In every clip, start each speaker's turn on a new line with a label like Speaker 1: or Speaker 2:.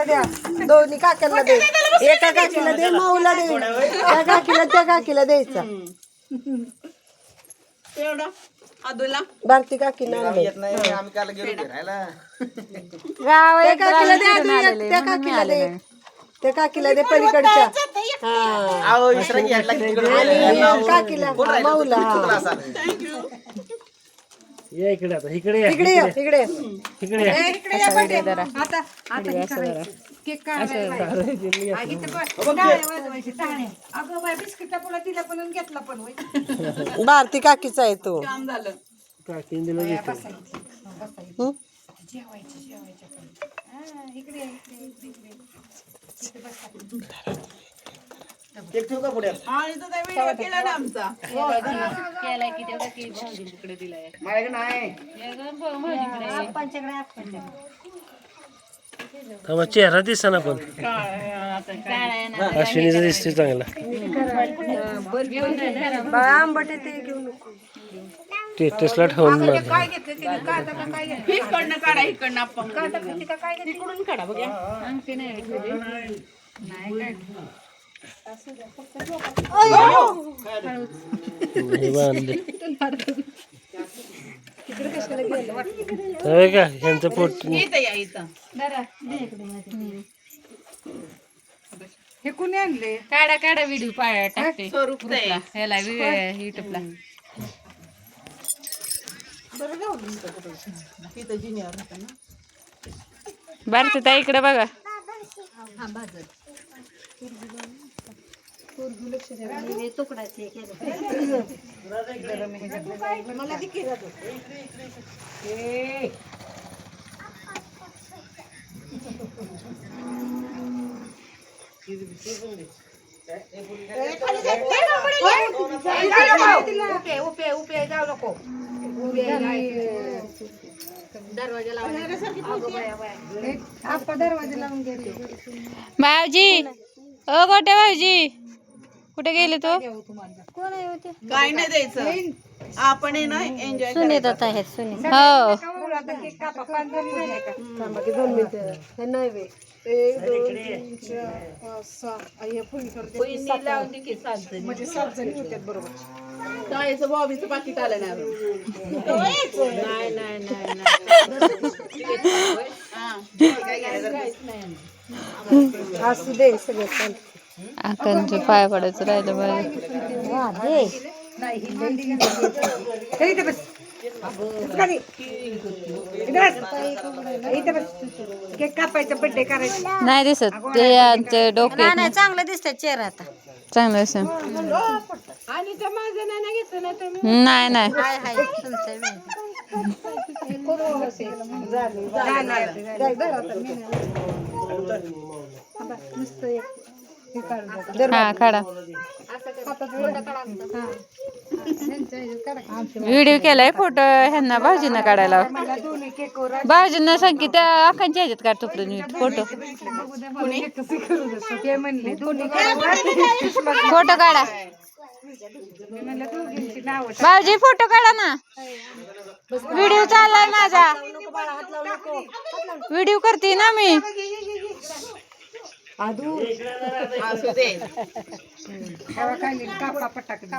Speaker 1: काकीला द्या, दोन्ही काक्यांना दे, एका काकीला दे, माऊला दे, त्या काकीला त्या काकीला द्यायचा. भारती काकीला आणलंय. त्या काकीला दे, अजून एक त्या काकीला दे, त्या काकीला दे पलीकडच्या. आणि काकीला माऊला.
Speaker 2: या इकडे आता इकडे
Speaker 1: इकडे ये, इकडे ये.
Speaker 2: इकडे या.
Speaker 1: भारती काकीचा आहे तो.
Speaker 2: काकीने दिलं घेतो. थांबा चेहरा दिसना पण अश्विनीचा दिसतोय चांगला.
Speaker 1: बाळा आंबट ते घेऊ नको.
Speaker 2: टेस्टला ठेवून बांधले का ह्यांचं पोट.
Speaker 1: हे कुणी आणले?
Speaker 3: काढा काढा व्हिडिओ टाकते ह्याला युट्यूबला. भारती ताई इकडे बघा. भाऊजी ओ गोटे भाऊजी कुठे गेले तो?
Speaker 4: काय नाही द्यायचं आपण आहे ना एन्जॉय
Speaker 3: सुनीता आहेत सुनीता. हो
Speaker 1: नाही वे. 1 2 3 4 5 6 म्हणजे 7 जणी होत्यात बरोबर.
Speaker 4: चाळीचं बॉबीचं पाकिट आलं नाही
Speaker 1: असू दे सगळं चालतं.
Speaker 3: आकांचे पाय पडायचं राहिलं पाहिजे.
Speaker 1: कापायचं बड्डे करायचं
Speaker 3: नाही दिसत ते यांचे डोके
Speaker 1: चांगलं दिसतं चेहरा आता.
Speaker 3: चांगलं दिसत.
Speaker 1: आणि त्या माझं नाही घेतलं ना तुम्ही.
Speaker 3: नाही नाही हा काढा. व्हिडिओ केलाय फोटो ह्यांना भाऊजींना काढायला. भाऊजींना सांग की त्या आखांच्या ह्याच्यात काढतो फोटो. फोटो काढा भाऊजी फोटो काढा ना. व्हिडिओ चाललाय माझा. व्हिडिओ करते ना मी.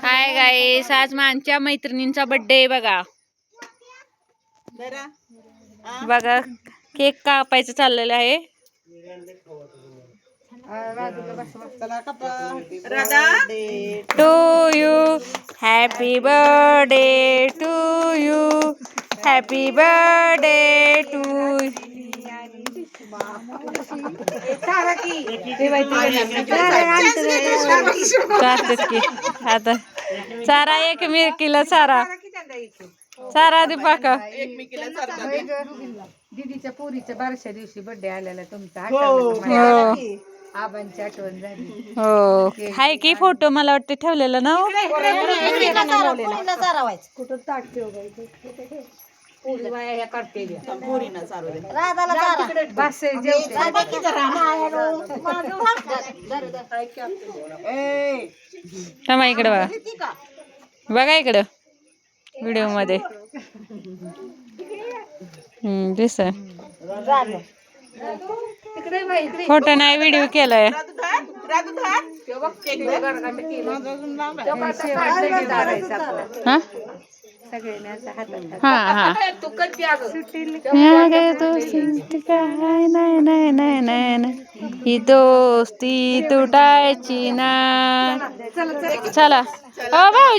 Speaker 3: हाय गाईस आज आमच्या मैत्रिणींचा बर्थडे बघा. बघा केक कापायचं चाललेलं आहे. To you happy birthday to you happy birthday to. आता चारा एकमेकीला चारा चारा दीपाका.
Speaker 1: दीदीच्या पोरीच्या 12व्या दिवशी बर्थडे आलेला तुमचा. आबांची आठवण झाली.
Speaker 3: हो हाय की फोटो मला वाटतं ठेवलेला ना.
Speaker 1: कुठं ताट ठेव
Speaker 3: थांबा इकडे बघा. बघा इकडं व्हिडिओ मध्ये दिस. फोटो नाही व्हिडिओ केलाय हा हा हा या गे दोस्ती काय नाही नाही नाही नाही नाही. ही दोस्ती तुटायची ना. चला ओ भाऊ